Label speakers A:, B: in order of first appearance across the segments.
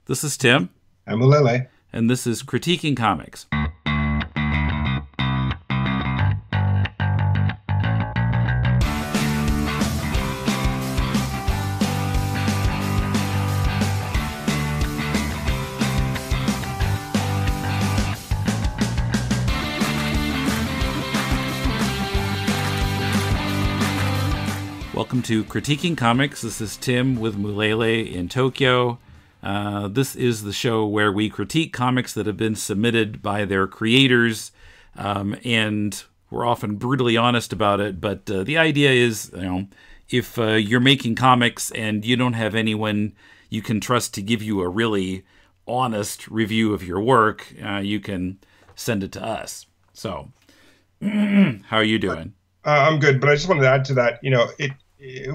A: This is Tim.
B: I'm Mulele.
A: And this is Critiquing Comics. Welcome to Critiquing Comics. This is Tim with Mulele in Tokyo. This is the show where we critique comics that have been submitted by their creators, and we're often brutally honest about it. But the idea is, if you're making comics and you don't have anyone you can trust to give you a really honest review of your work, you can send it to us. So, how are you doing?
B: I'm good, but I just wanted to add to that.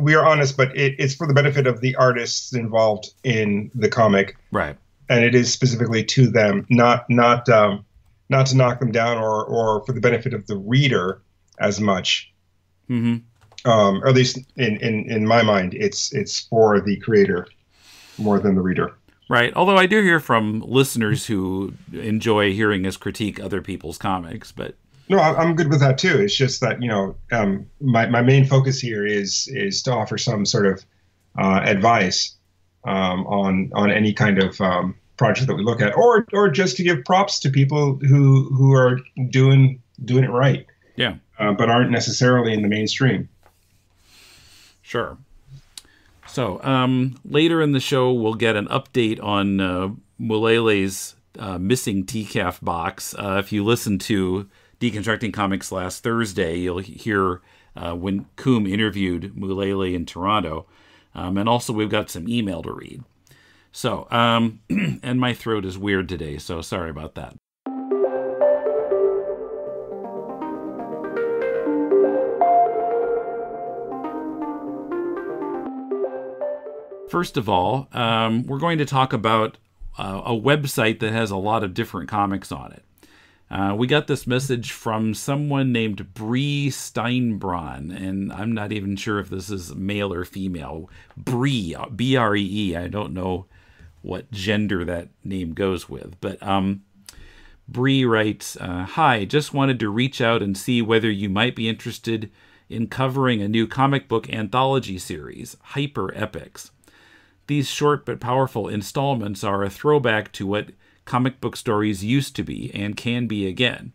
B: We are honest, but it's for the benefit of the artists involved in the comic,
A: right? And
B: it is specifically to them, not to knock them down, or for the benefit of the reader as much.
A: Mm-hmm.
B: Or at least in my mind, it's for the creator more than the reader.
A: Right. Although I do hear from listeners who enjoy hearing us critique other people's comics, but.
B: No, I'm good with that too. It's just that, my main focus here is to offer some sort of advice on any kind of project that we look at, or just to give props to people who are doing it right.
A: Yeah.
B: But aren't necessarily in the mainstream.
A: Sure. So later in the show, we'll get an update on Mulele's missing TCAF box. If you listen to Deconstructing Comics last Thursday, you'll hear when Koom interviewed Mulele in Toronto. And also we've got some email to read. So, and my throat is weird today, so sorry about that. First of all, we're going to talk about a website that has a lot of different comics on it. We got this message from someone named Bree Steinbron, and I'm not even sure if this is male or female. Bree, B-R-E-E. I don't know what gender that name goes with. But Bree writes, Hi, just wanted to reach out and see whether you might be interested in covering a new comic book anthology series, Hyper Epics. These short but powerful installments are a throwback to what comic book stories used to be and can be again.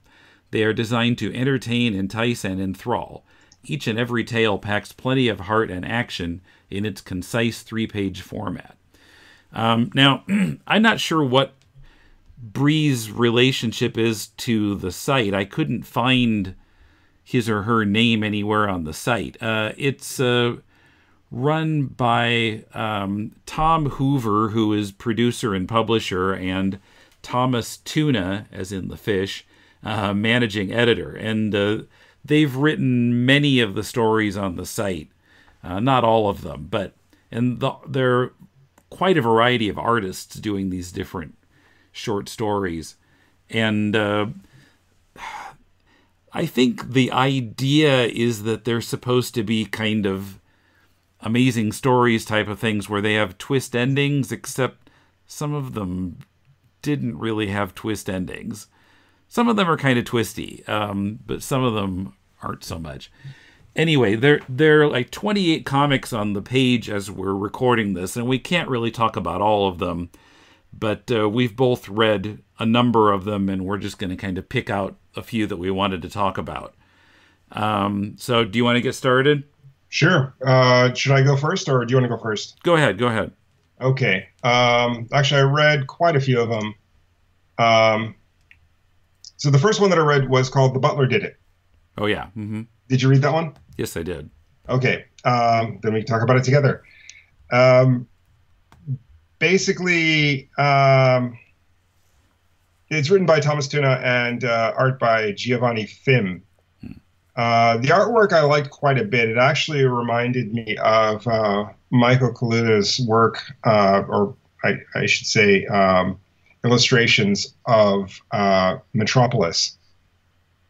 A: They are designed to entertain, entice, and enthrall. Each and every tale packs plenty of heart and action in its concise 3-page format. Now, I'm not sure what Bree's relationship is to the site. I couldn't find his or her name anywhere on the site. It's run by Tom Hoover, who is producer and publisher, and Thomas Tuna, as in the fish, managing editor. And they've written many of the stories on the site. Not all of them, but there are quite a variety of artists doing these different short stories. And I think the idea is that they're supposed to be kind of amazing stories type of things where they have twist endings, except some of them didn't really have twist endings. Some of them are kind of twisty, but some of them aren't so much. Anyway, there are like 28 comics on the page as we're recording this, and we can't really talk about all of them, but we've both read a number of them, and we're just going to kind of pick out a few that we wanted to talk about. So do you want to get started?
B: Sure. Should I go first, or do you want to go first?
A: Go ahead.
B: Okay. Actually, I read quite a few of them. So the first one that I read was called The Butler Did It.
A: Oh, yeah. Mm-hmm.
B: Did you read that one?
A: Yes, I did.
B: Okay. Then we can talk about it together. Basically, it's written by Thomas Tuna and art by Giovanni Fim. The artwork I liked quite a bit. It actually reminded me of Michael Kaluta's work, or I should say illustrations of Metropolis.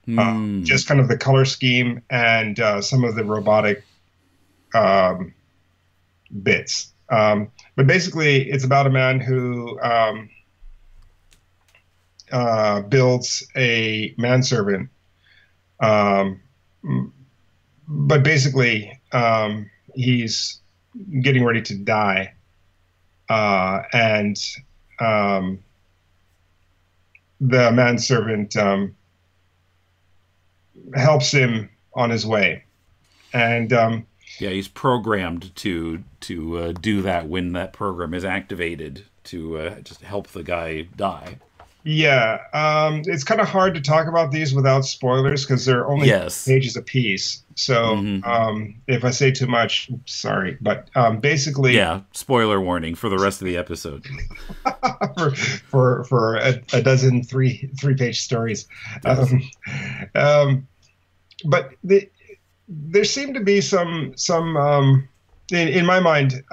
B: Just kind of the color scheme and some of the robotic bits. But basically, it's about a man who builds a manservant. Um, but basically, he's getting ready to die, and the manservant helps him on his way. And
A: Yeah, he's programmed to do that when that program is activated to just help the guy die.
B: yeah, it's kind of hard to talk about these without spoilers because they're only
A: Yes.
B: pages a piece. So if I say too much, sorry. But basically,
A: Yeah, spoiler warning for the rest of the episode.
B: for a dozen three-page stories.
A: Yes.
B: But there seem to be some in my mind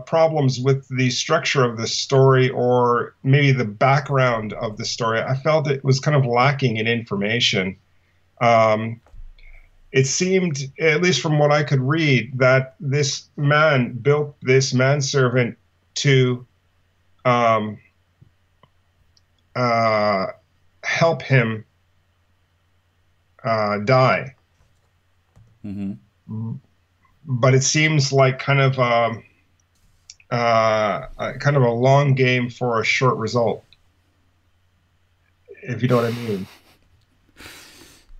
B: problems with the structure of the story or maybe the background of the story. I felt it was kind of lacking in information. It seemed, at least from what I could read, that this man built this manservant to help him die.
A: Mm-hmm.
B: But it seems like kind of a long game for a short result, if you know what I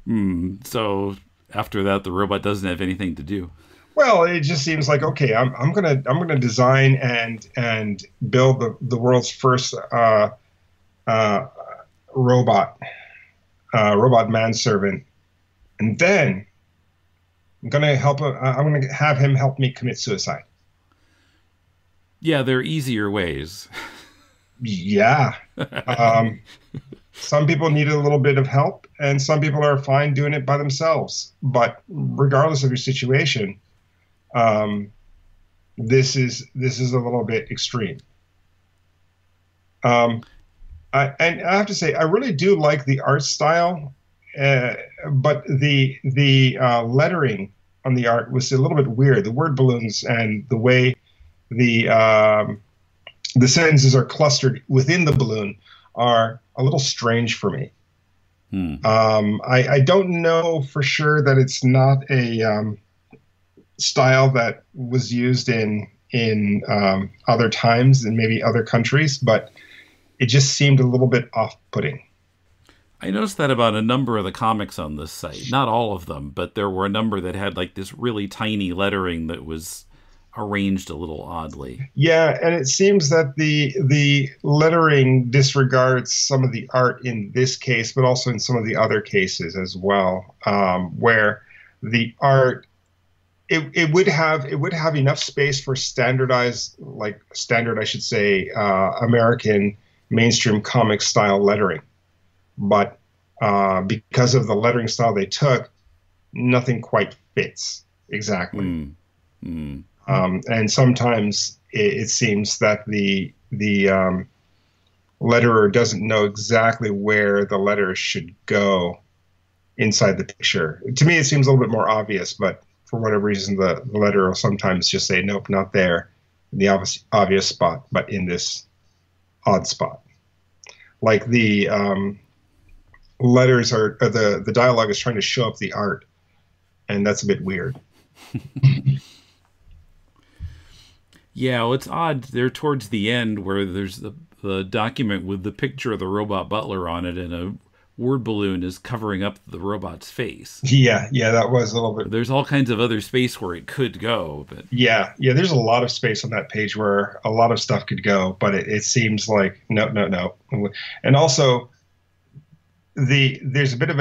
B: mean.
A: So after that, the robot doesn't have anything to do.
B: Well, it just seems like, okay, I'm gonna design and build the world's first robot manservant, and then I'm gonna have him help me commit suicide.
A: Yeah, there are easier ways.
B: Yeah. Some people need a little bit of help, and some people are fine doing it by themselves. But regardless of your situation, this is a little bit extreme. And I have to say, I really do like the art style, but the lettering on the art was a little bit weird. The word balloons and the way the sentences are clustered within the balloon are a little strange for me. I don't know for sure that it's not a style that was used in other times and maybe other countries, but it just seemed a little bit off-putting.
A: I noticed that about a number of the comics on this site. Not all of them, but there were a number that had like this really tiny lettering that was arranged a little oddly.
B: Yeah, and it seems that the lettering disregards some of the art in this case, but also in some of the other cases as well, where the art it would have enough space for standard, I should say, American mainstream comic style lettering, but because of the lettering style they took, nothing quite fits exactly. And sometimes it seems that the letterer doesn't know exactly where the letters should go inside the picture. To me, it seems a little bit more obvious, but for whatever reason, the letterer will sometimes just say, nope, not there, in the obvious spot, but in this odd spot. Like the letters are, or the dialogue is trying to show up the art, and that's a bit weird.
A: Yeah, well, it's odd. They're towards the end where there's the document with the picture of the robot butler on it, and a word balloon is covering up the robot's face.
B: Yeah, that was a little bit.
A: There's all kinds of other space where it could go, but
B: yeah, there's a lot of space on that page where a lot of stuff could go, but it seems like no. And also, there's a bit of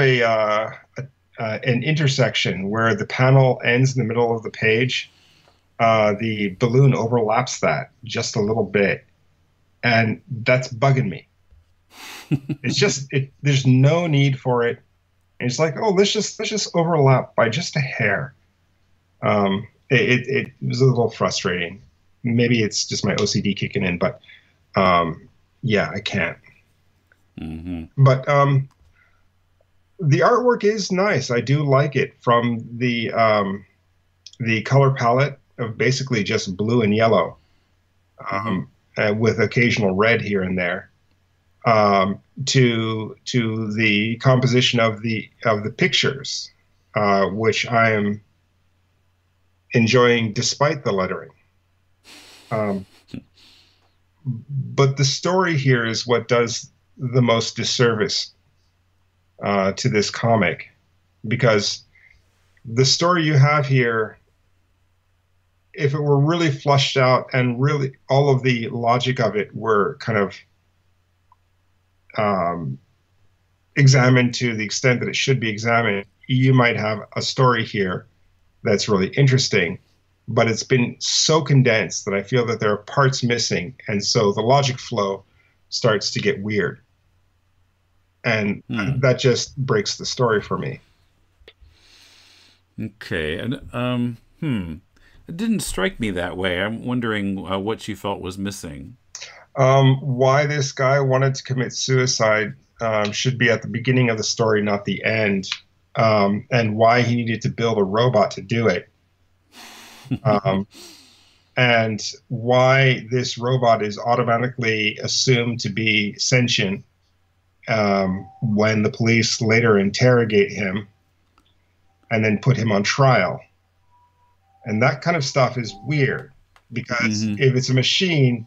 B: an intersection where the panel ends in the middle of the page. The balloon overlaps that just a little bit, and that's bugging me. It's just there's no need for it. And it's like, oh, let's just overlap by just a hair. It was a little frustrating. Maybe it's just my OCD kicking in, but yeah, I can't. But the artwork is nice. I do like it, from the color palette of basically just blue and yellow.
A: Mm-hmm.
B: with occasional red here and there, to the composition of the pictures, which I am enjoying despite the lettering. Um, but the story here is what does the most disservice to this comic, because the story you have here, if it were really flushed out and really all of the logic of it were kind of examined to the extent that it should be examined, you might have a story here that's really interesting. But it's been so condensed that I feel that there are parts missing, and so the logic flow starts to get weird, and that just breaks the story for me.
A: Okay, and it didn't strike me that way. I'm wondering what you felt was missing.
B: Why this guy wanted to commit suicide should be at the beginning of the story, not the end, and why he needed to build a robot to do it. And why this robot is automatically assumed to be sentient when the police later interrogate him and then put him on trial. And that kind of stuff is weird, because if it's a machine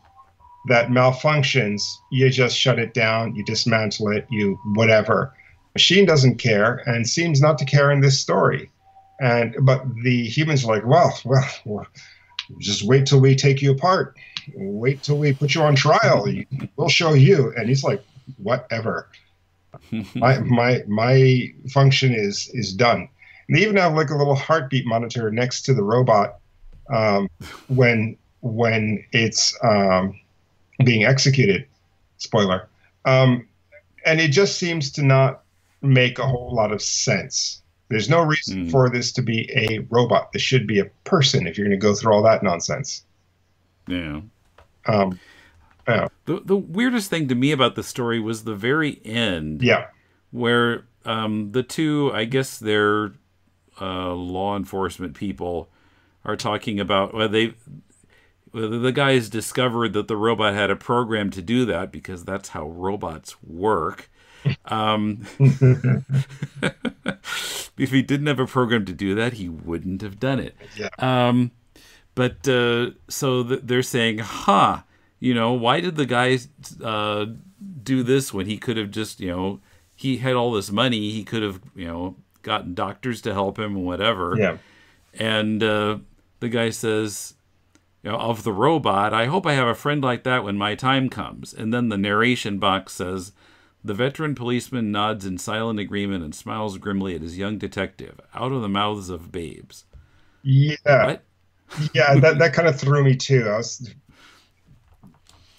B: that malfunctions, you just shut it down, you dismantle it, you whatever. Machine doesn't care and seems not to care in this story. But the humans are like, well, just wait till we take you apart. Wait till we put you on trial. We'll show you. And he's like, whatever. My function is done. And they even have like a little heartbeat monitor next to the robot when it's being executed. Spoiler. And it just seems to not make a whole lot of sense. There's no reason for this to be a robot. This should be a person if you're going to go through all that nonsense.
A: Yeah.
B: Yeah.
A: The weirdest thing to me about the story was the very end.
B: Yeah.
A: Where the two, I guess they're law enforcement people, are talking about, the guys discovered that the robot had a program to do that, because that's how robots work. If he didn't have a program to do that, he wouldn't have done it.
B: Yeah.
A: So they're saying, why did the guy do this when he could have just, he had all this money, he could have, gotten doctors to help him and whatever.
B: Yeah.
A: And the guy says, of the robot, I hope I have a friend like that when my time comes. And then the narration box says, the veteran policeman nods in silent agreement and smiles grimly at his young detective, out of the mouths of babes.
B: Yeah.
A: What?
B: Yeah, that kind of threw me too. I was,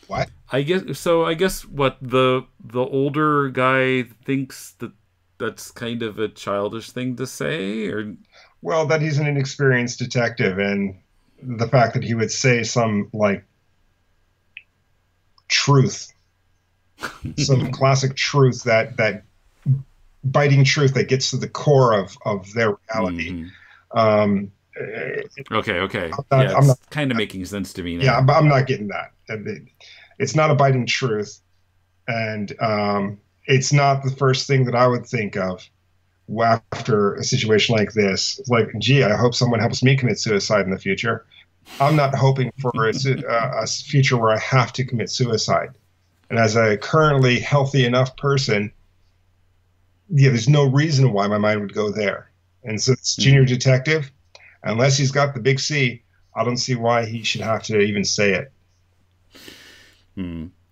B: what?
A: I guess what the older guy thinks that's kind of a childish thing to say, or
B: Well, that he's an inexperienced detective, and the fact that he would say some like truth, some classic truth, that biting truth that gets to the core of their reality.
A: Okay.
B: I'm not
A: kind of making sense to me now.
B: Yeah, I'm not getting that. It's not a biting truth, and it's not the first thing that I would think of after a situation like this. It's like, gee, I hope someone helps me commit suicide in the future. I'm not hoping for a future where I have to commit suicide. And as a currently healthy enough person, there's no reason why my mind would go there. And so this junior detective, unless he's got the big C, I don't see why he should have to even say it.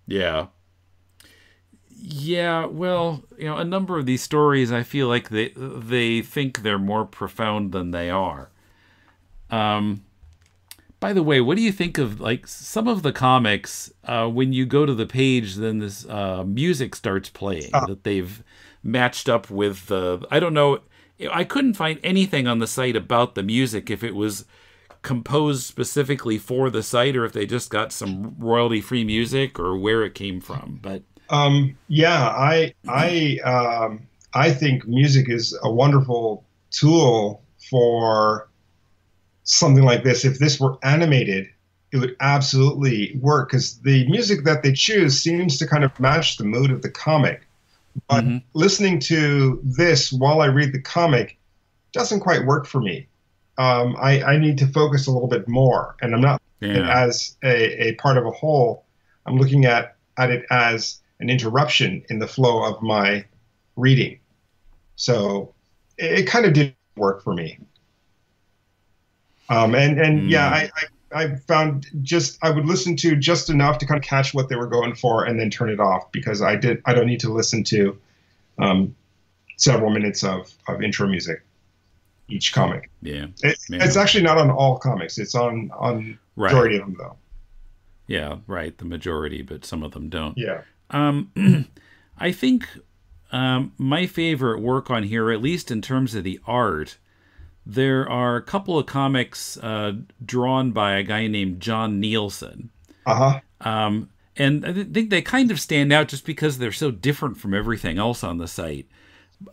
A: Yeah. Yeah, well, a number of these stories, I feel like they think they're more profound than they are. By the way, what do you think of like some of the comics? When you go to the page, then this music starts playing that they've matched up with. I don't know. I couldn't find anything on the site about the music, if it was composed specifically for the site or if they just got some royalty-free music or where it came from. But
B: yeah, I think music is a wonderful tool for something like this. If this were animated, it would absolutely work because the music that they choose seems to kind of match the mood of the comic. But listening to this while I read the comic doesn't quite work for me. I need to focus a little bit more, and I'm not looking at it as a part of a whole. I'm looking at it as an interruption in the flow of my reading. So it kind of didn't work for me. I found I would listen to just enough to kind of catch what they were going for and then turn it off because I don't need to listen to several minutes of intro music each comic. It's actually not on all comics. It's on majority of them though.
A: Yeah, right. The majority, but some of them don't.
B: Yeah.
A: I think my favorite work on here, at least in terms of the art, there are a couple of comics drawn by a guy named John Nielsen. And I think they kind of stand out just because they're so different from everything else on the site.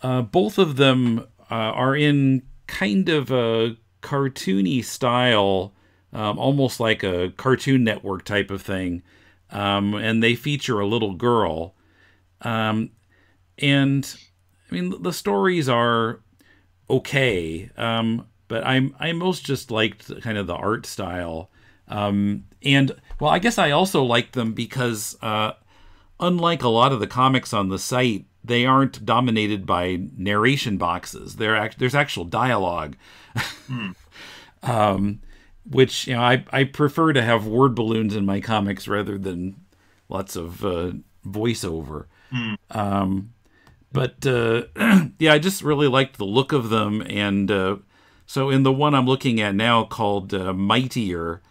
A: Both of them are in kind of a cartoony style, almost like a Cartoon Network type of thing. And they feature a little girl. And I mean, the stories are okay, but I most just liked kind of the art style. And well, I guess I also like them because unlike a lot of the comics on the site, they aren't dominated by narration boxes. There's actual dialogue, which I prefer to have word balloons in my comics rather than lots of voiceover. But yeah, I just really liked the look of them, and so in the one I'm looking at now called Mightier,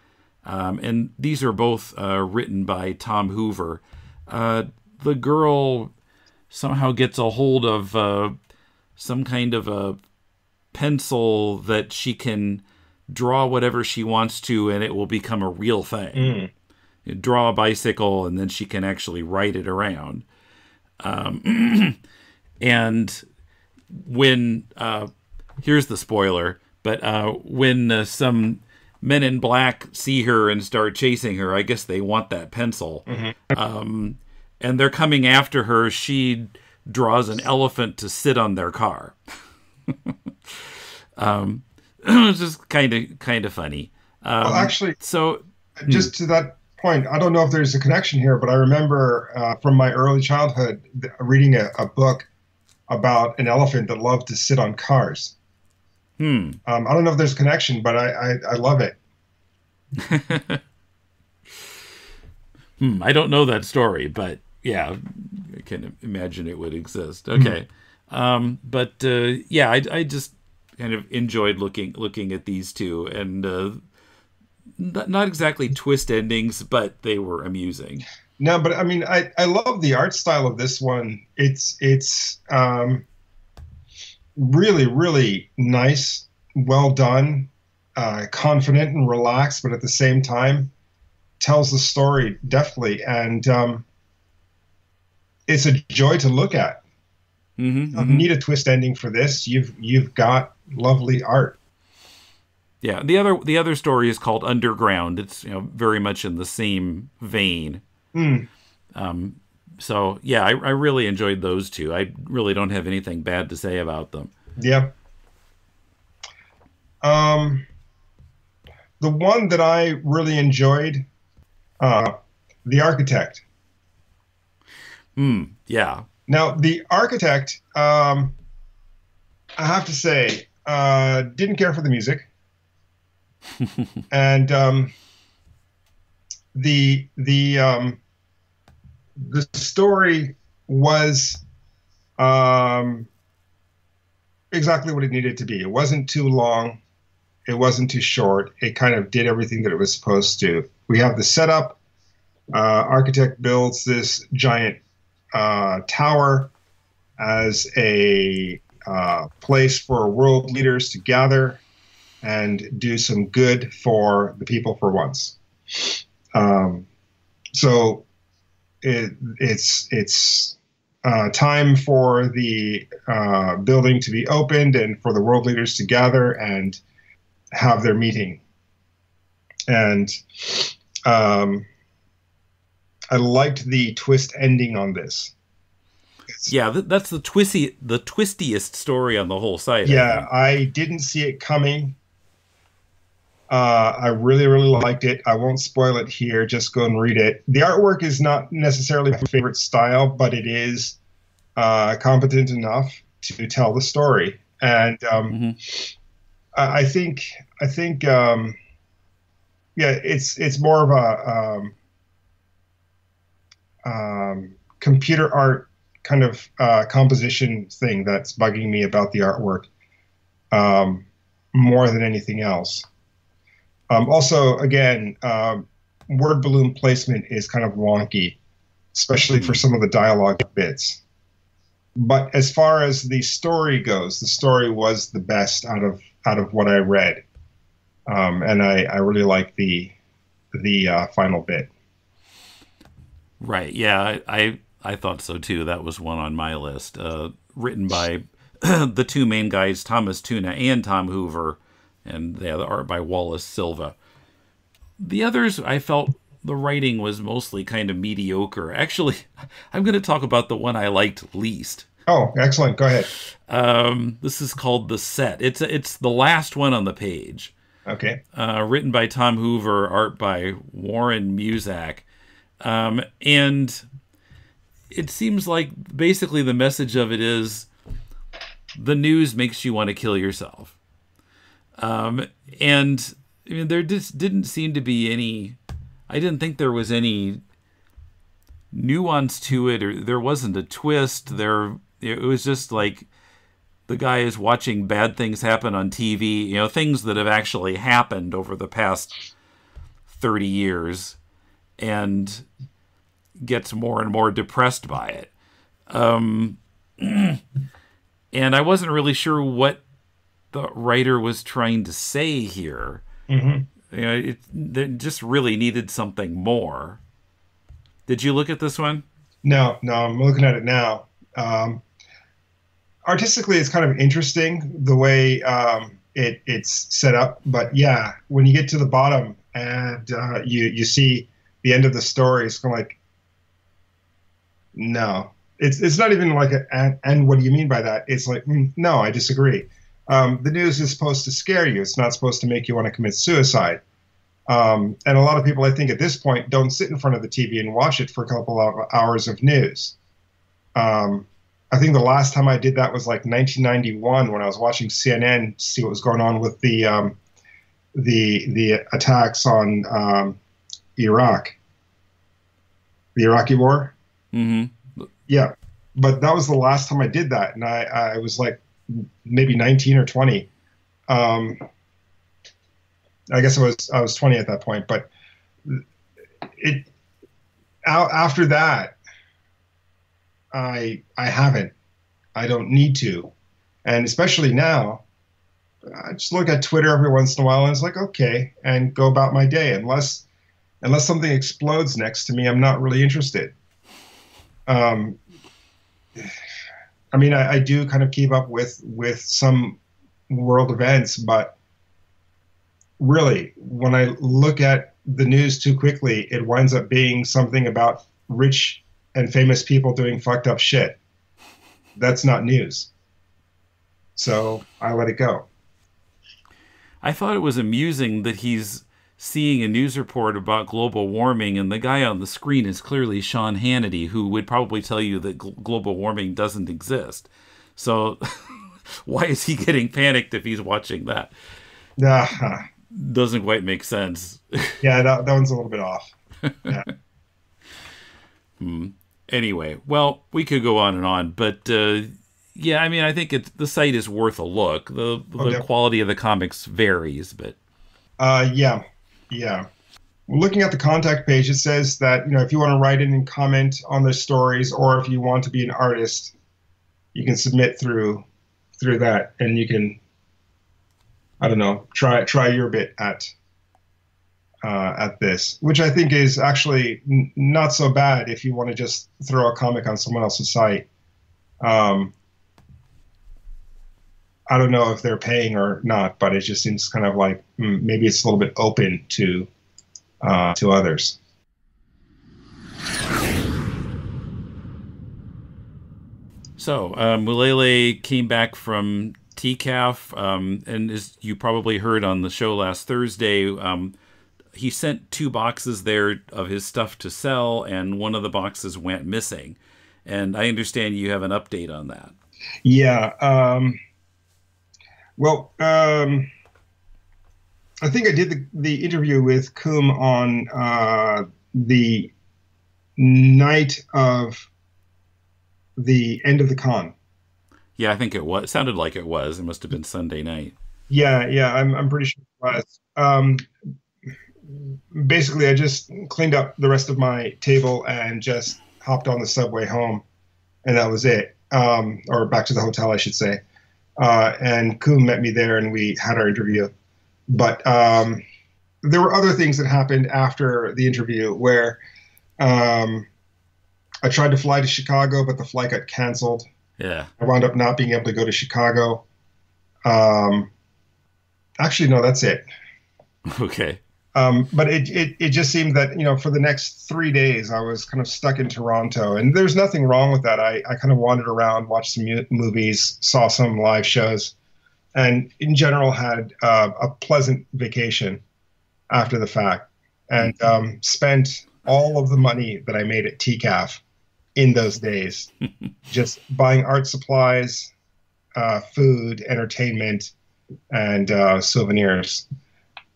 A: and these are both written by Tom Hoover. The girl somehow gets a hold of some kind of a pencil that she can draw whatever she wants to, and it will become a real thing. You draw a bicycle, and then she can actually ride it around. And when here's the spoiler, but when some men in black see her and start chasing her, I guess they want that pencil. And they're coming after her. She draws an elephant to sit on their car. It's just kind of funny.
B: Well, actually,
A: so
B: just to that point, I don't know if there's a connection here, but I remember from my early childhood reading a book about an elephant that loved to sit on cars. I don't know if there's a connection, but I love it.
A: I don't know that story, but yeah, I can imagine it would exist. Okay. But yeah, I just kind of enjoyed looking at these two, and not exactly twist endings, but they were amusing.
B: No, but I mean, I love the art style of this one. It's really, really nice, well done, confident and relaxed, but at the same time tells the story deftly, and it's a joy to look at. You don't need a twist ending for this. You've got lovely art.
A: Yeah, the other story is called Underground. It's very much in the same vein. So yeah, I really enjoyed those two. I really don't have anything bad to say about them.
B: Yeah. The one that I really enjoyed, The Architect.
A: Yeah.
B: Now, The Architect, I have to say, didn't care for the music. And the story was exactly what it needed to be. It wasn't too long. It wasn't too short. It kind of did everything that it was supposed to. We have the setup. Architect builds this giant tower as a place for world leaders to gather and do some good for the people for once. So it's time for the building to be opened and for the world leaders to gather and have their meeting. And Um, I liked the twist ending on this.
A: Yeah, that's the twistiest story on the whole site, I
B: Yeah,
A: think.
B: I didn't see it coming. I really, really liked it. I won't spoil it here. Just go and read it. The artwork is not necessarily my favorite style, but it is competent enough to tell the story. And
A: Hmm.
B: I think, I think, yeah, it's more of a computer art kind of composition thing that's bugging me about the artwork um, more than anything else. Also, again, word balloon placement is kind of wonky, especially for
A: Hmm.
B: some of the dialogue bits. But as far as the story goes, the story was the best out of what I read, and I really like the final bit.
A: Right. Yeah, I thought so too. That was one on my list. Written by the two main guys, Thomas Tuna and Tom Hoover, and yeah, the art by Wallace Silva. The others, I felt the writing was mostly kind of mediocre. Actually, I'm going to talk about the one I liked least.
B: Oh, excellent. Go ahead.
A: This is called The Set. It's the last one on the page.
B: Okay.
A: Written by Tom Hoover, art by Warren Muzak. And it seems like basically the message of it is the news makes you want to kill yourself. And I mean, there just didn't seem to be any. I didn't think there was any nuance to it, or there wasn't a twist. It was just like the guy is watching bad things happen on TV. You know, things that have actually happened over the past 30 years, and gets more and more depressed by it. And I wasn't really sure what the writer was trying to say here.
B: Hmm.
A: You know, it just really needed something more. Did you look at this one?
B: No, no, I'm looking at it now. Artistically, it's kind of interesting the way it's set up, but yeah, when you get to the bottom and you see the end of the story, it's kind of like, no, it's not even like and what do you mean by that? It's like, no, I disagree. The news is supposed to scare you. It's not supposed to make you want to commit suicide. And a lot of people, I think, at this point, don't sit in front of the TV and watch it for a couple of hours of news. Um, I think the last time I did that was like 1991 when I was watching CNN to see what was going on with the attacks on Iraq, the Iraqi war.
A: Mm-hmm.
B: Yeah, but that was the last time I did that, and I was like maybe 19 or 20. I guess I was 20 at that point, but it after that I haven't. I don't need to, and especially now, I just look at Twitter every once in a while, and it's like okay, and go about my day. Unless something explodes next to me, I'm not really interested. Um, I mean, I do kind of keep up with some world events, but really, when I look at the news too quickly, it winds up being something about rich and famous people doing fucked up shit. That's not news. So I let it go.
A: I thought it was amusing that he's seeing a news report about global warming, and the guy on the screen is clearly Sean Hannity, who would probably tell you that global warming doesn't exist. So why is he getting panicked if he's watching that?
B: Uh,
A: Doesn't quite make sense.
B: yeah, that one's a little bit off. Yeah.
A: Anyway, well, we could go on and on, but yeah, I mean, I think the site is worth a look. The
B: Okay.
A: quality of the comics varies, but
B: Yeah. Yeah. Looking at the contact page, it says that if you want to write in and comment on the stories, or if you want to be an artist, you can submit through that, and you can, I don't know, try your bit at this, which I think is actually not so bad if you want to just throw a comic on someone else's site. Um, I don't know if they're paying or not, but it just seems kind of like maybe it's a little bit open to to others.
A: So, Mulele came back from TCAF, and as you probably heard on the show last Thursday, he sent 2 boxes there of his stuff to sell, and one of the boxes went missing. And I understand you have an update on that.
B: Yeah. I think I did the interview with Koom on the night of the end of the con.
A: Yeah, I think it was. It sounded like it was. It must have been Sunday night.
B: Yeah, I'm pretty sure it was. Basically, I just cleaned up the rest of my table and just hopped on the subway home, and that was it. Or back to the hotel, I should say. And Koom met me there, and we had our interview. But there were other things that happened after the interview where I tried to fly to Chicago, but the flight got canceled.
A: Yeah.
B: I wound up not being able to go to Chicago. Actually, no, that's it.
A: Okay.
B: But it just seemed that, for the next 3 days, I was kind of stuck in Toronto. And there's nothing wrong with that. I kind of wandered around, watched some movies, saw some live shows, and in general had a pleasant vacation after the fact, and spent all of the money that I made at TCAF in those days, just buying art supplies, food, entertainment, and souvenirs.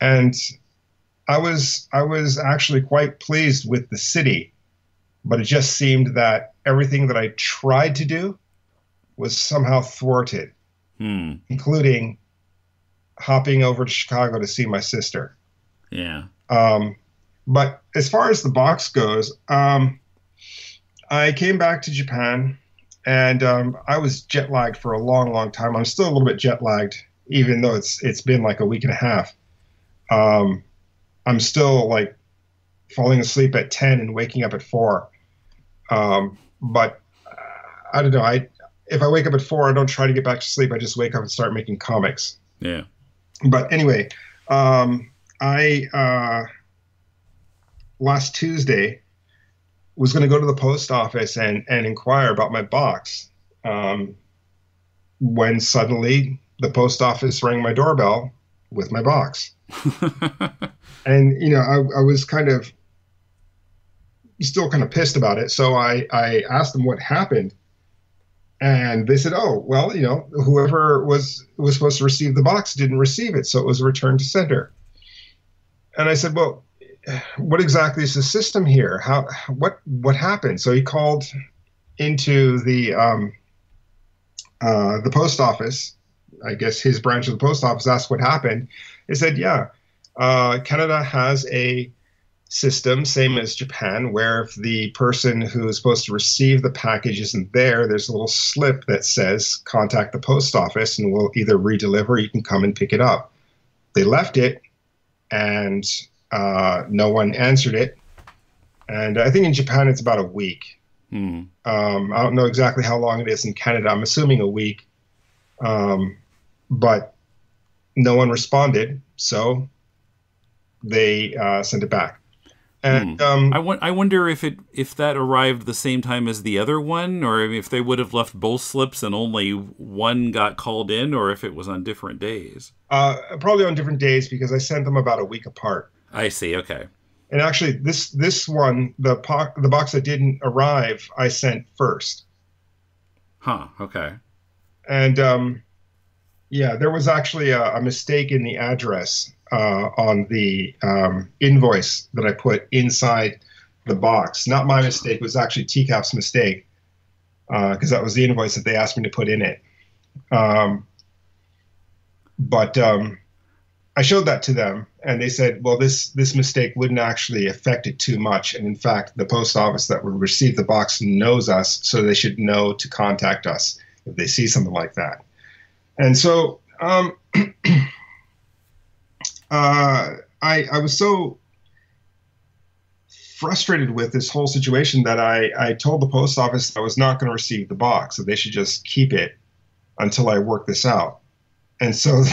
B: And I was actually quite pleased with the city, but it just seemed that everything that I tried to do was somehow thwarted, including hopping over to Chicago to see my sister.
A: Yeah.
B: But as far as the box goes, I came back to Japan, and I was jet lagged for a long, long time. I'm still a little bit jet lagged, even though it's been like a week and a half. I'm still like falling asleep at 10 and waking up at 4. But I don't know. If I wake up at 4, I don't try to get back to sleep. I just wake up and start making comics.
A: Yeah.
B: But anyway, I last Tuesday was going to go to the post office and inquire about my box, when suddenly the post office rang my doorbell with my box. And, I was still kind of pissed about it. So I asked them what happened. And they said, oh, well, whoever was supposed to receive the box didn't receive it. So it was returned to sender. And I said, well, what exactly is the system here? What happened? So he called into the post office, I guess his branch of the post office, asked what happened. They said, yeah, Canada has a system, same as Japan, where if the person who is supposed to receive the package isn't there, there's a little slip that says contact the post office and we'll either redeliver or you can come and pick it up. They left it, and no one answered it. And I think in Japan it's about a week. I don't know exactly how long it is in Canada. I'm assuming a week. But no one responded, so they sent it back. And
A: I wonder if that arrived the same time as the other one, or if they would have left both slips and only one got called in, or if it was on different days.
B: Probably on different days, because I sent them about a week apart.
A: I see. Okay.
B: And actually, this one, the box that didn't arrive, I sent first.
A: Huh. Okay.
B: And yeah, there was actually a mistake in the address on the invoice that I put inside the box. Not my mistake. It was actually TCAF's mistake, because that was the invoice that they asked me to put in it. But I showed that to them, and they said, well, this mistake wouldn't actually affect it too much. And in fact, the post office that would receive the box knows us, so they should know to contact us if they see something like that. And so I was so frustrated with this whole situation that I told the post office I was not going to receive the box, that they should just keep it until I work this out. And so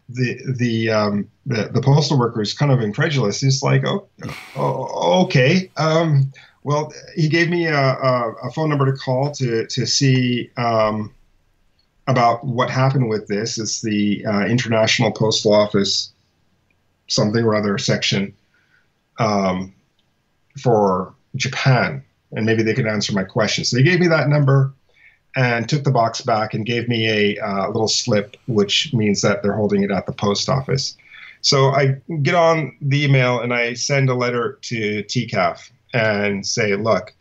B: the postal worker is kind of incredulous. He's like, oh okay. Well, he gave me a phone number to call to see about what happened with this. It's the International Postal Office something or other section for Japan, and maybe they could answer my question. So they gave me that number and took the box back and gave me a little slip, which means that they're holding it at the post office. So I get on the email and I send a letter to TCAF and say, look,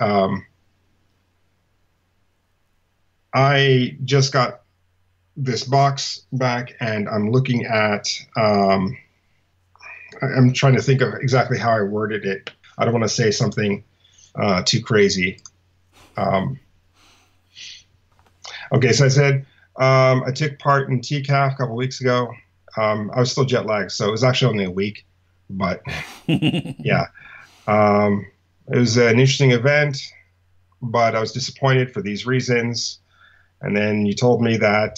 B: I just got this box back and I'm looking at, I'm trying to think of exactly how I worded it. I don't want to say something too crazy. Okay, so I said, I took part in TCAF a couple of weeks ago. I was still jet lagged, so it was actually only a week, but yeah. It was an interesting event, but I was disappointed for these reasons. And then you told me that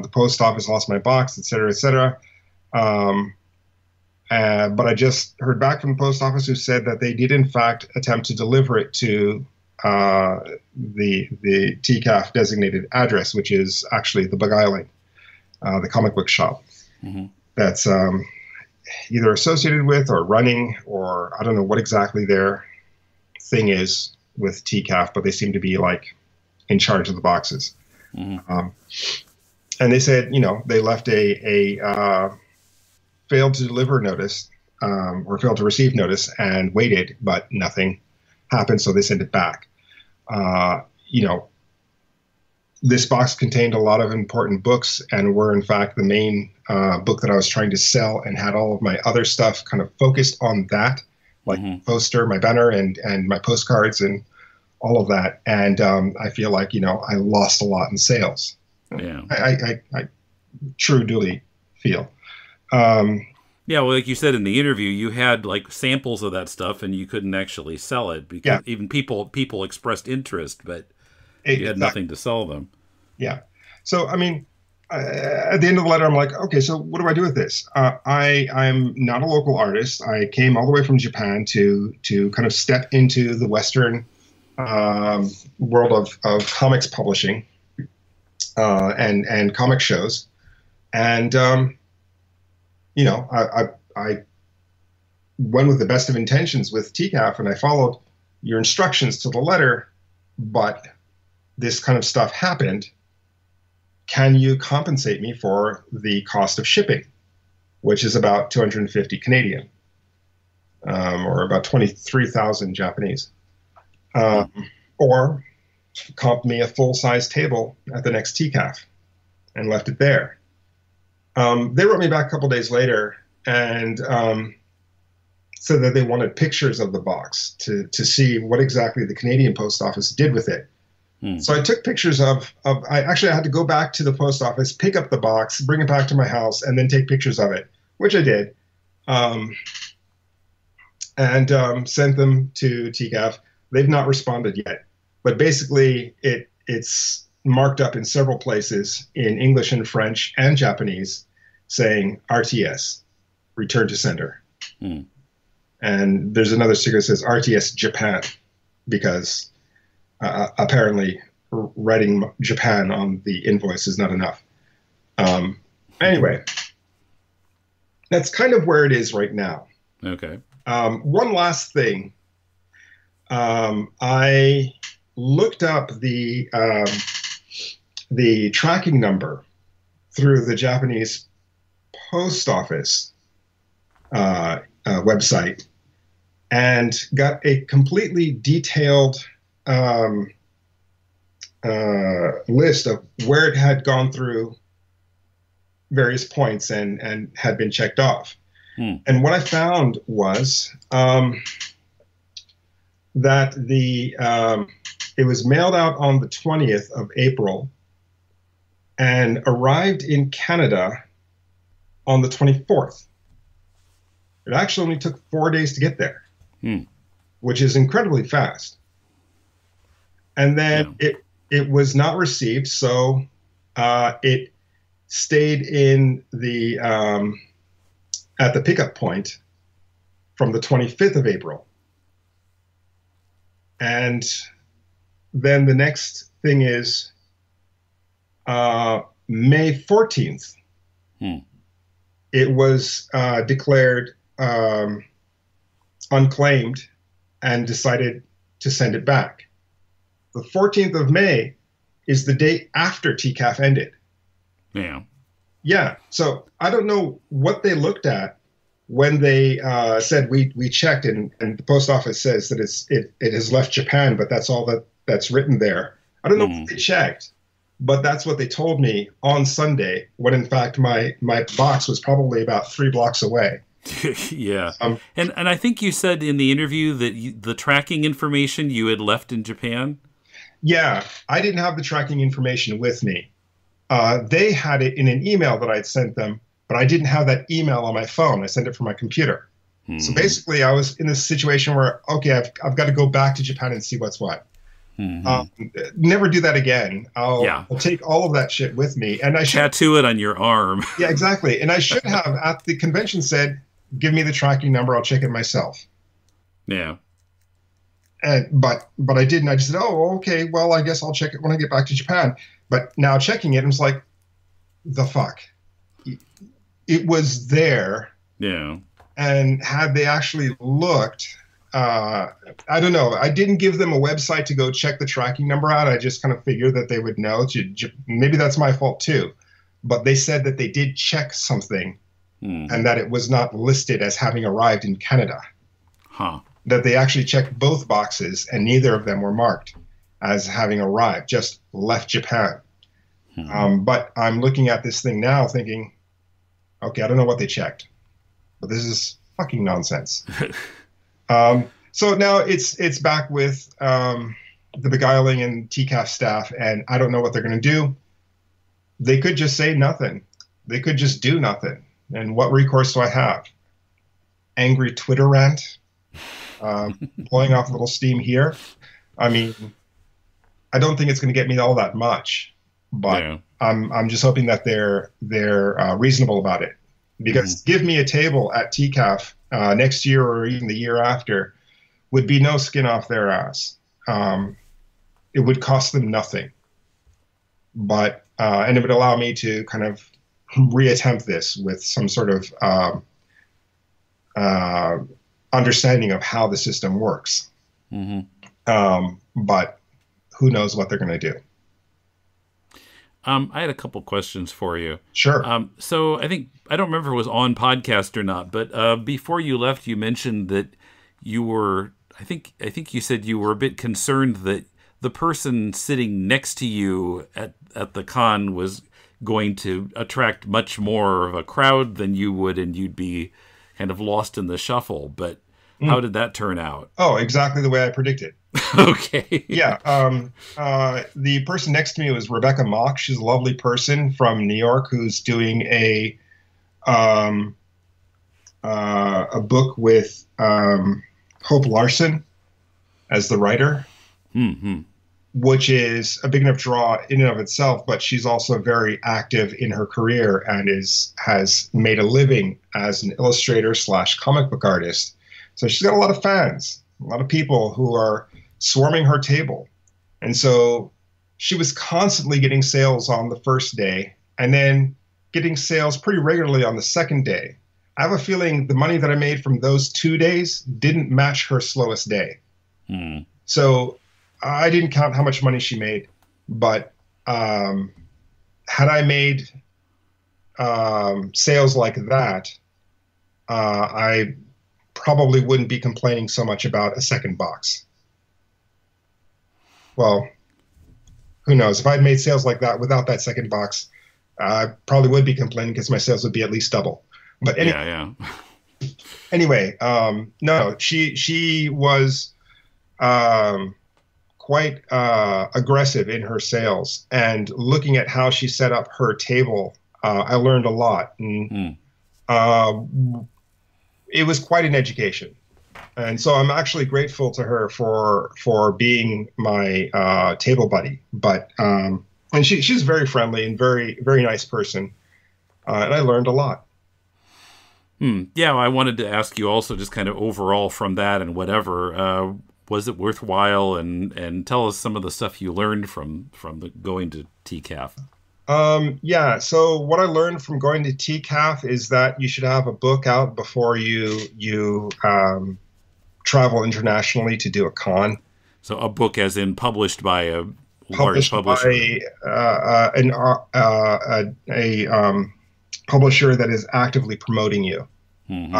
B: the post office lost my box, et cetera, et cetera. But I just heard back from the post office who said that they did, in fact, attempt to deliver it to the TCAF designated address, which is actually the Bug Island, the comic book shop that's either associated with or running, or I don't know what exactly their thing is with TCAF, but they seem to be like in charge of the boxes. And they said, they left a failed to deliver notice or failed to receive notice and waited, but nothing happened, so they sent it back. This box contained a lot of important books and were, in fact, the main book that I was trying to sell, and had all of my other stuff kind of focused on that, like poster, my banner, and my postcards and all of that. And I feel like, I lost a lot in sales.
A: Yeah.
B: I truly feel.
A: Yeah, well, like you said in the interview, you had like samples of that stuff, and you couldn't actually sell it because even people expressed interest, but you had nothing to sell them.
B: Yeah. So, I mean, at the end of the letter, I'm like, okay, so what do I do with this? I'm not a local artist. I came all the way from Japan to kind of step into the Western world of comics publishing and comic shows. And, I went with the best of intentions with TCAF, and I followed your instructions to the letter, but this kind of stuff happened. Can you compensate me for the cost of shipping, which is about 250 Canadian, or about 23,000 Japanese, or comp me a full-size table at the next TCAF, and left it there. They wrote me back a couple days later and said that they wanted pictures of the box to see what exactly the Canadian Post Office did with it. So I took pictures of I had to go back to the post office, pick up the box, bring it back to my house, and then take pictures of it, which I did, and sent them to TCAF. They've not responded yet, but basically it's marked up in several places in English and French and Japanese saying RTS, return to sender. And there's another sticker that says RTS Japan, because apparently writing Japan on the invoice is not enough. Anyway, that's kind of where it is right now.
A: Okay.
B: One last thing. I looked up the tracking number through the Japanese post office website, and got a completely detailed list of where it had gone through various points and had been checked off. And what I found was that it was mailed out on the 20th of April and arrived in Canada on the 24th. It actually only took 4 days to get there, which is incredibly fast. And then it was not received, so it stayed in at the pickup point from the 25th of April. And then the next thing is May 14th. It was declared unclaimed and decided to send it back. The 14th of May is the day after TCAF ended.
A: Yeah.
B: Yeah. So I don't know what they looked at when they said we checked, and the post office says that it has left Japan, but that's all that's written there. I don't know what they checked, but that's what they told me on Sunday, when in fact my box was probably about 3 blocks away.
A: Yeah. And I think you said in the interview that the tracking information you had left in Japan?
B: Yeah, I didn't have the tracking information with me. They had it in an email that I'd sent them, but I didn't have that email on my phone. I sent it from my computer. So basically, I was in this situation where, okay, I've got to go back to Japan and see what's what. Never do that again. I'll take all of that shit with me. And I should
A: tattoo it on your arm.
B: Yeah, exactly. And I should have, at the convention, said, give me the tracking number. I'll check it myself.
A: Yeah.
B: But I didn't. I just said, oh, okay, well, I guess I'll check it when I get back to Japan. But now checking it, I was like, the fuck? It was there.
A: Yeah.
B: And had they actually looked, I don't know. I didn't give them a website to go check the tracking number out. I just kind of figured that they would know. Maybe that's my fault too. But they said that they did check something and that it was not listed as having arrived in Canada. That they actually checked both boxes and neither of them were marked as having arrived, just left Japan. But I'm looking at this thing now thinking, okay, I don't know what they checked, but this is fucking nonsense. So now it's back with the Beguiling and TCAF staff, and I don't know what they're going to do. They could just say nothing. They could just do nothing. And what recourse do I have? Angry Twitter rant? Blowing off a little steam here? I mean, I don't think it's going to get me all that much, but I'm just hoping that they're reasonable about it. Because give me a table at TCAF next year or even the year after would be no skin off their ass. It would cost them nothing. But and it would allow me to kind of reattempt this with some sort of understanding of how the system works. But who knows what they're going to do.
A: I had a couple questions for you.
B: Sure.
A: So I don't remember if it was on podcast or not, but before you left, you mentioned that you were, I think you said you were a bit concerned that the person sitting next to you at the con was going to attract much more of a crowd than you would, and you'd be kind of lost in the shuffle. But how did that turn out?
B: Oh, exactly the way I predicted.
A: Okay.
B: Yeah. The person next to me was Rebecca Mock. She's a lovely person from New York who's doing a book with Hope Larson as the writer, which is a big enough draw in and of itself. But she's also very active in her career and has made a living as an illustrator / comic book artist. So she's got a lot of fans, a lot of people who are swarming her table. And so she was constantly getting sales on the first day and then getting sales pretty regularly on the second day. I have a feeling the money that I made from those 2 days didn't match her slowest day. So I didn't count how much money she made, but had I made sales like that, I probably wouldn't be complaining so much about a second box. Well, who knows? If I'd made sales like that without that second box, I probably would be complaining because my sales would be at least double. But anyway, no, she was quite aggressive in her sales, and looking at how she set up her table, I learned a lot. And, it was quite an education. And so I'm actually grateful to her for being my table buddy. But and she's very friendly and very, very nice person. and I learned a lot.
A: Yeah, I wanted to ask you also, just kind of overall from that and whatever, was it worthwhile? And tell us some of the stuff you learned from the going to TCAF.
B: Yeah, so what I learned from going to TCAF is that you should have a book out before you travel internationally to do a con.
A: So a book, as in published by a large
B: Published
A: publisher.
B: by a publisher that is actively promoting you.
A: Hmm.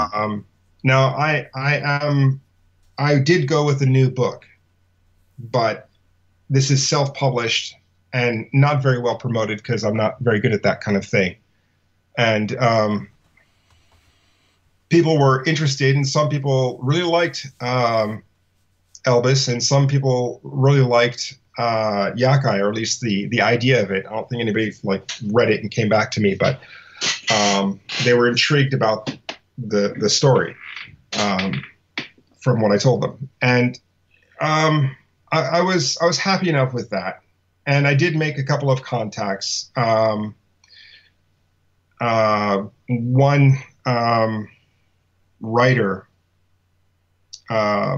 B: Now, I did go with a new book, but this is self-published and not very well promoted because I'm not very good at that kind of thing. And people were interested, and some people really liked Elvis, and some people really liked Yakai, or at least the idea of it. I don't think anybody like read it and came back to me, but they were intrigued about the story from what I told them, and I was happy enough with that, and I did make a couple of contacts. One writer, I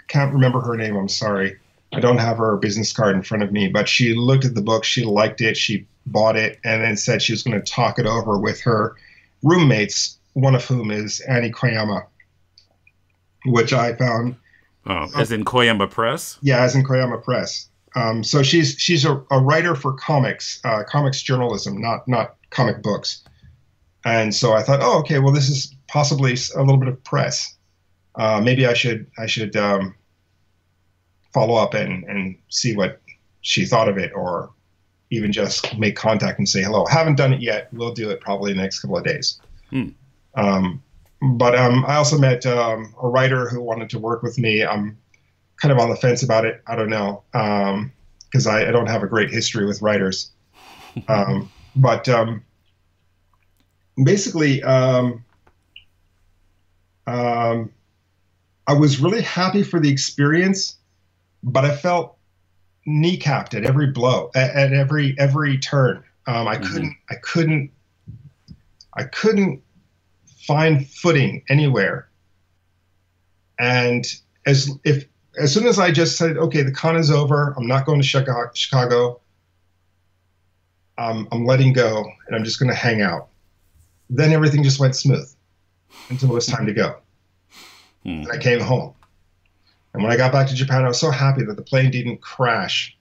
B: can't remember her name. I'm sorry. I don't have her business card in front of me, but she looked at the book, she liked it, she bought it, and then said she was going to talk it over with her roommates, one of whom is Annie Koyama, which I found.
A: Oh, as in Koyama Press?
B: Yeah, as in Koyama Press. So she's a writer for comics, comics journalism, not comic books. And so I thought, oh, okay, well, this is possibly a little bit of press. Maybe I should follow up and see what she thought of it, or even just make contact and say hello. Haven't done it yet. We'll do it probably in the next couple of days. But I also met a writer who wanted to work with me. I'm kind of on the fence about it. I don't know, because I don't have a great history with writers. But basically, I was really happy for the experience, but I felt kneecapped at every blow, at every turn. I couldn't find footing anywhere. And as soon as I just said, okay, the con is over, I'm not going to Chicago, I'm letting go, and I'm just going to hang out. Then everything just went smooth until it was time to go. And I came home. And when I got back to Japan, I was so happy that the plane didn't crash,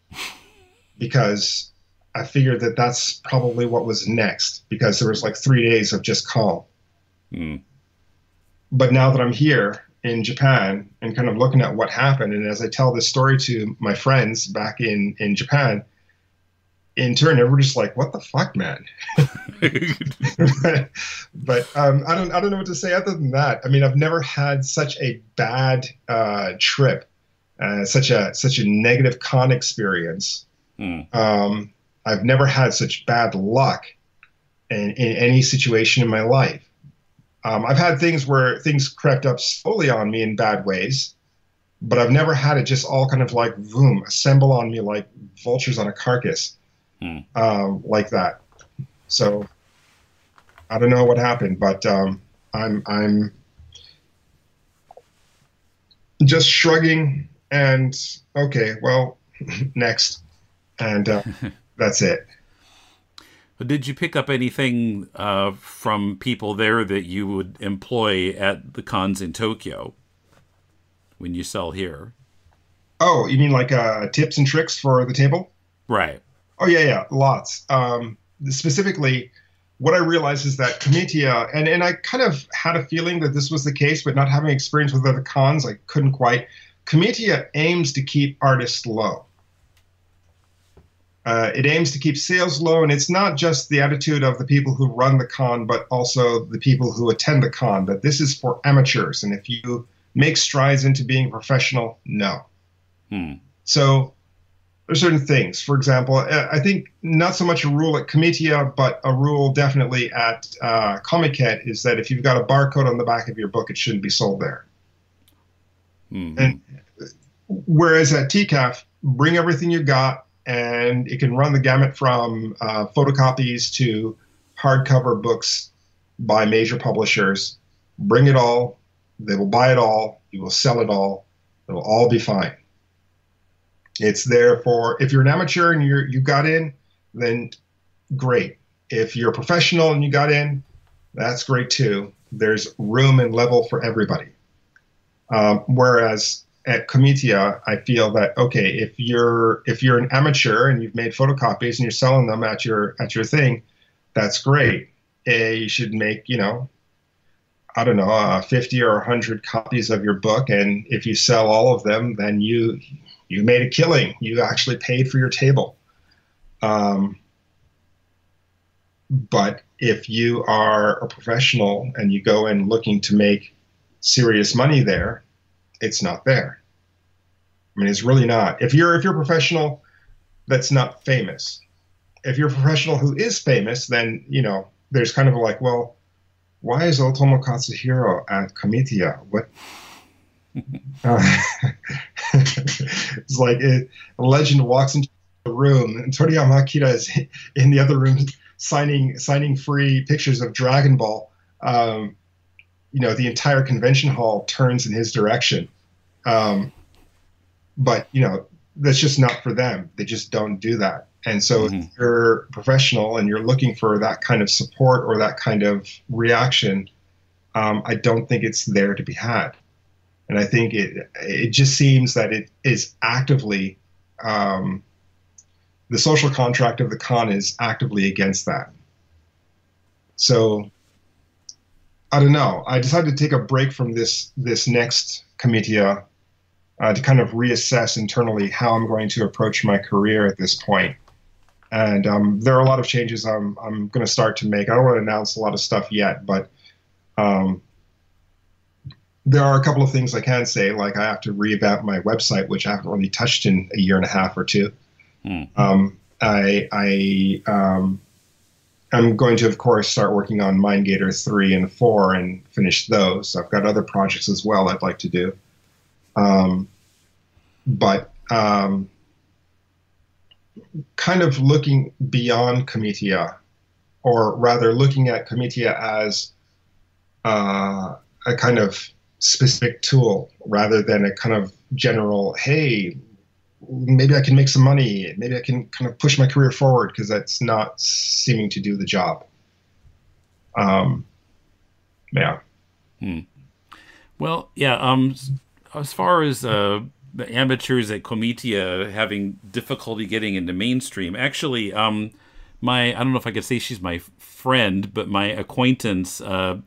B: because I figured that that's probably what was next, because there was like 3 days of just calm. But now that I'm here in Japan and kind of looking at what happened, and as I tell this story to my friends back in Japan, in turn, everybody's like, "What the fuck, man?" But I don't know what to say other than that. I mean, I've never had such a bad trip, such a negative con experience. I've never had such bad luck in any situation in my life. I've had things where things crept up slowly on me in bad ways, but I've never had it just all kind of like, boom, assemble on me like vultures on a carcass, like that. So I don't know what happened, but I'm just shrugging and okay, well, next, and that's it.
A: Did you pick up anything from people there that you would employ at the cons in Tokyo when you sell here?
B: Oh, you mean like tips and tricks for the table?
A: Right.
B: Oh, yeah, lots. Specifically, what I realized is that Comitia, and I kind of had a feeling that this was the case, but not having experience with other cons, I couldn't quite. Comitia aims to keep artists low. It aims to keep sales low, and it's not just the attitude of the people who run the con, but also the people who attend the con, that this is for amateurs, and if you make strides into being a professional, no. So there's certain things. For example, I think not so much a rule at Comitia, but a rule definitely at Comiket is that if you've got a barcode on the back of your book, it shouldn't be sold there. And whereas at TCAF, bring everything you got, and it can run the gamut from photocopies to hardcover books by major publishers. Bring it all. They will buy it all. You will sell it all. It will all be fine. It's there for, if you're an amateur and you got in, then great. If you're a professional and you got in, that's great too. There's room and level for everybody. Whereas at Comitia, I feel that, okay, if you're an amateur and you've made photocopies and you're selling them at your thing, that's great. You should make, I don't know, 50 or 100 copies of your book, and if you sell all of them, then you made a killing. You actually paid for your table. But if you are a professional and you go in looking to make serious money there, it's not there. I mean, it's really not. If you're a professional that's not famous, if you're a professional who is famous, then, there's kind of like, well, why is Otomo Katsuhiro at Comitia? What? It's like a legend walks into the room and Toriyama Akira is in the other room signing free pictures of Dragon Ball. The entire convention hall turns in his direction. But that's just not for them. They just don't do that. And so if you're professional and you're looking for that kind of support or that kind of reaction, I don't think it's there to be had. And I think it just seems that it is actively, the social contract of the con is actively against that. So I don't know. I decided to take a break from this next Comitia to kind of reassess internally how I'm going to approach my career at this point. And there are a lot of changes I'm going to start to make. I don't want to announce a lot of stuff yet, but there are a couple of things I can say, like I have to revamp my website, which I haven't really touched in a year and a half or two. I'm going to, of course, start working on Mindgator 3 and 4 and finish those. I've got other projects as well I'd like to do. But kind of looking beyond Comitia, or rather looking at Comitia as a kind of specific tool rather than a kind of general, hey, maybe I can make some money, maybe I can kind of push my career forward, because that's not seeming to do the job. Yeah.
A: Well, yeah, as far as the amateurs at Comitia having difficulty getting into mainstream, actually, I don't know if I could say she's my friend, but my acquaintance, Yugata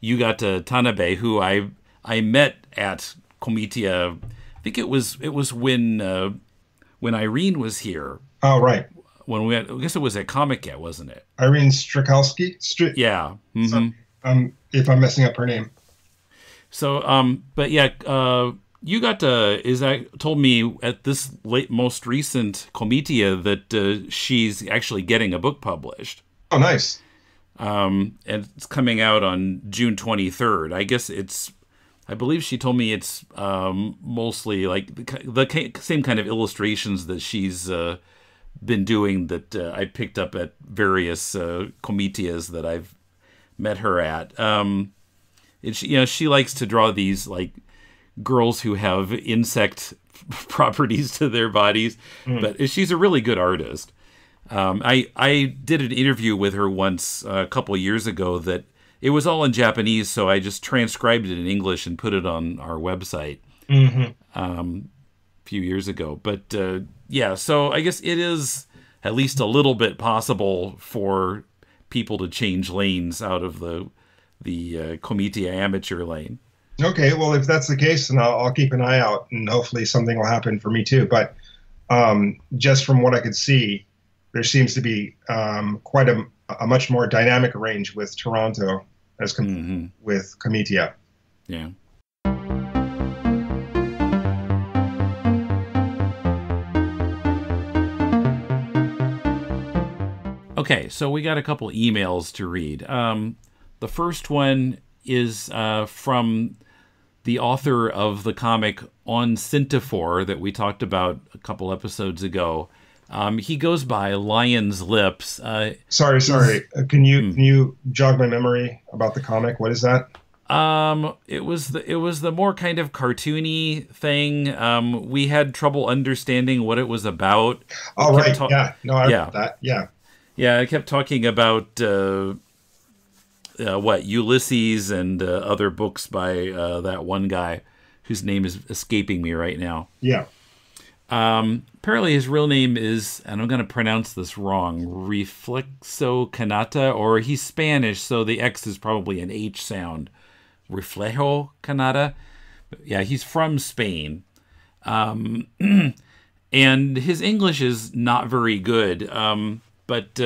A: Tanabe, who I met at Comitia. I think it was when Irene was here.
B: Oh, right.
A: When I guess it was at Comic-Con, wasn't it?
B: Irene Strakowski?
A: Yeah.
B: So, if I'm messing up her name.
A: So, but yeah, Yugata told me at this most recent Comitia that she's actually getting a book published.
B: Oh, nice.
A: And it's coming out on June 23rd. I believe she told me it's mostly like the same kind of illustrations that she's been doing that I picked up at various comitias that I've met her at. She likes to draw these like girls who have insect properties to their bodies, but she's a really good artist. I did an interview with her once a couple of years ago that it was all in Japanese, so I just transcribed it in English and put it on our website a few years ago. But yeah, so I guess it is at least a little bit possible for people to change lanes out of the Comitia amateur lane.
B: Okay, well, if that's the case, then I'll keep an eye out, and hopefully something will happen for me too. But just from what I could see, there seems to be quite a much more dynamic range with Toronto as with Comitia.
A: Yeah. Okay, so we got a couple emails to read. The first one is from the author of the comic On Syntophore that we talked about a couple episodes ago, He goes by Lion's Lips.
B: Sorry. Can you jog my memory about the comic? What is that?
A: It was the more kind of cartoony thing. We had trouble understanding what it was about.
B: Oh, right. Yeah. No, I
A: yeah,
B: read that. Yeah.
A: yeah. It kept talking about what Ulysses and other books by that one guy whose name is escaping me right now.
B: Yeah.
A: Apparently his real name is, and I'm going to pronounce this wrong, Reflexo Kanata, or he's Spanish, so the X is probably an H sound. Reflejo Kanata. Yeah, he's from Spain. And his English is not very good, but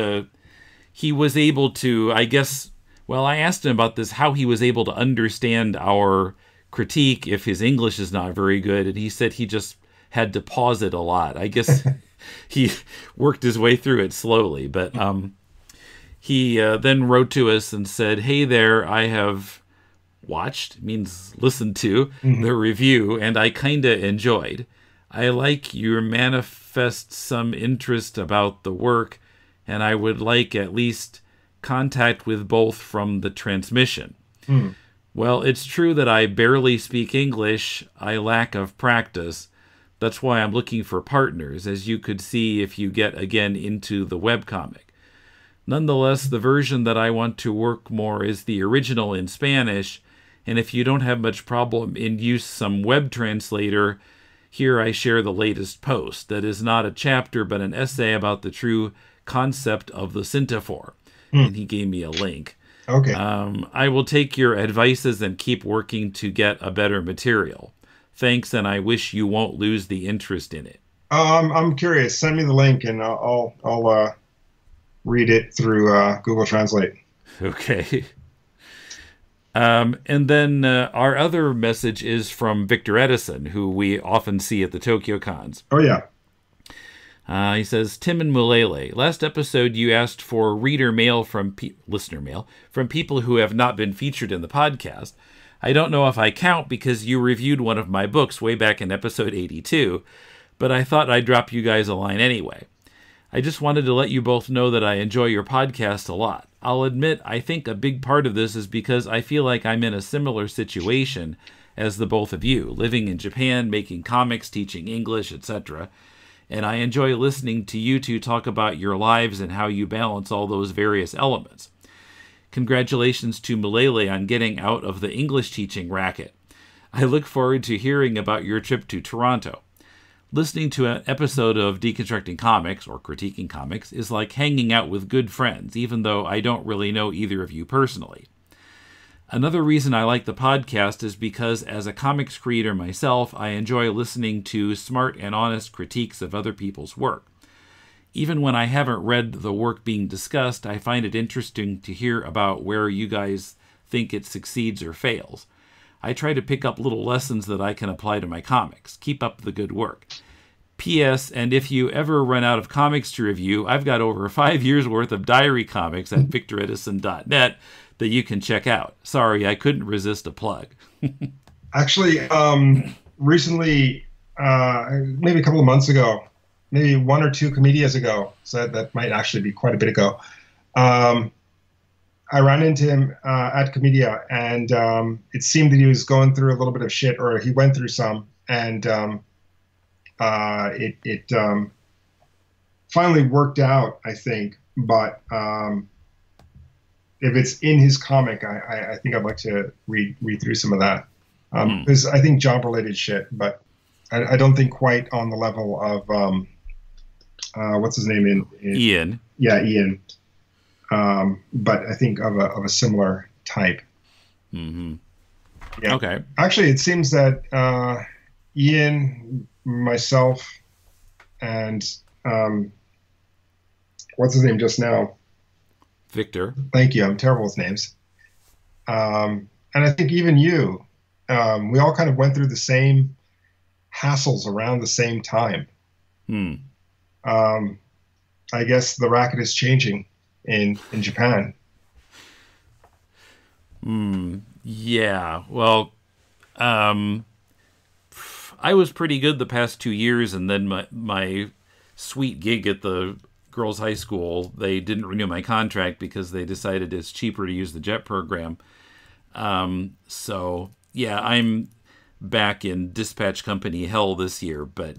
A: he was able to, I guess, well, I asked him about this, how he was able to understand our critique if his English is not very good, and he said he just had to pause it a lot. I guess he worked his way through it slowly, but he then wrote to us and said, "Hey there, I have watched," means listened to, the review, and I kinda enjoyed. I like your manifest some interest about the work, and I would like at least contact with both from the transmission. Well, it's true that I barely speak English. I lack of practice. That's why I'm looking for partners, as you could see if you get again into the webcomic. Nonetheless, the version that I want to work more is the original in Spanish, and if you don't have much problem in use some web translator, here I share the latest post. That is not a chapter, but an essay about the true concept of the syntaphore. And he gave me a link.
B: Okay.
A: I will take your advices and keep working to get a better material. Thanks, and I wish you won't lose the interest in it.
B: I'm curious. Send me the link, and I'll read it through Google Translate.
A: Okay. And then our other message is from Victor Edison, who we often see at the Tokyo Cons.
B: Oh, yeah.
A: He says, Tim and Mulele, last episode you asked for reader mail from listener mail from people who have not been featured in the podcast. I don't know if I count because you reviewed one of my books way back in episode 82, but I thought I'd drop you guys a line anyway. I just wanted to let you both know that I enjoy your podcast a lot. I'll admit I think a big part of this is because I feel like I'm in a similar situation as the both of you, living in Japan, making comics, teaching English, etc., and I enjoy listening to you two talk about your lives and how you balance all those various elements. Congratulations to Mulele on getting out of the English teaching racket. I look forward to hearing about your trip to Toronto. Listening to an episode of Deconstructing Comics, or Critiquing Comics, is like hanging out with good friends, even though I don't really know either of you personally. Another reason I like the podcast is because as a comics creator myself, I enjoy listening to smart and honest critiques of other people's work. Even when I haven't read the work being discussed, I find it interesting to hear about where you guys think it succeeds or fails. I try to pick up little lessons that I can apply to my comics. Keep up the good work. P.S. And if you ever run out of comics to review, I've got over 5 years worth of diary comics at victoredison.net that you can check out. Sorry, I couldn't resist a plug.
B: Actually, recently, maybe a couple of months ago, maybe 1 or 2 comedias ago, so that might actually be quite a bit ago, I ran into him at Comedia, and it seemed that he was going through a little bit of shit, or he went through some, and it finally worked out, I think. But if it's in his comic, I think I'd like to read through some of that, because I think job-related shit, but I don't think quite on the level of what's his name in
A: Ian.
B: Yeah, Ian. But I think of a similar type.
A: Mm-hmm.
B: Yeah.
A: Okay.
B: Actually, it seems that Ian, myself, and what's his name just now?
A: Victor.
B: Thank you. I'm terrible with names. And I think even you, we all kind of went through the same hassles around the same time. I guess the racket is changing in Japan.
A: Yeah. Well, I was pretty good the past 2 years, and then my sweet gig at the girls' high school, they didn't renew my contract because they decided it's cheaper to use the JET program. So, yeah, I'm back in dispatch company hell this year, but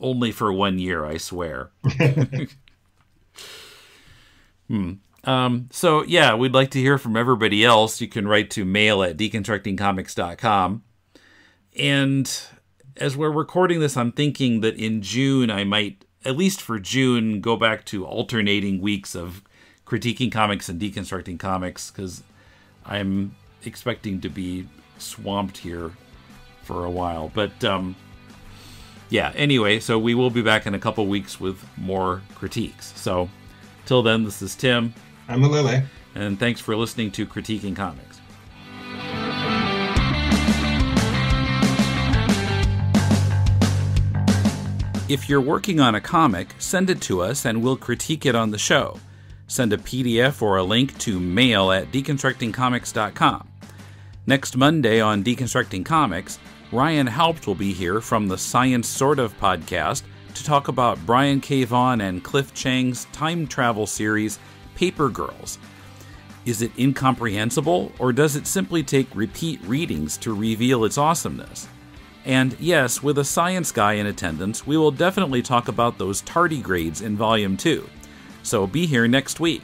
A: only for 1 year, I swear. So, yeah, we'd like to hear from everybody else. You can write to mail@deconstructingcomics.com. And as we're recording this, I'm thinking that in June, I might, at least for June, go back to alternating weeks of critiquing comics and deconstructing comics, because I'm expecting to be swamped here for a while. But, yeah, anyway, so we will be back in a couple weeks with more critiques. So, till then, this is Tim.
B: I'm Mulele.
A: And thanks for listening to Critiquing Comics. If you're working on a comic, send it to us and we'll critique it on the show. Send a PDF or a link to mail@deconstructingcomics.com. Next Monday on Deconstructing Comics, Ryan Haupt will be here from the Science Sort of podcast to talk about Brian K. Vaughan and Cliff Chang's time travel series, Paper Girls. Is it incomprehensible, or does it simply take repeat readings to reveal its awesomeness? And yes, with a science guy in attendance, we will definitely talk about those tardigrades in Volume 2. So be here next week.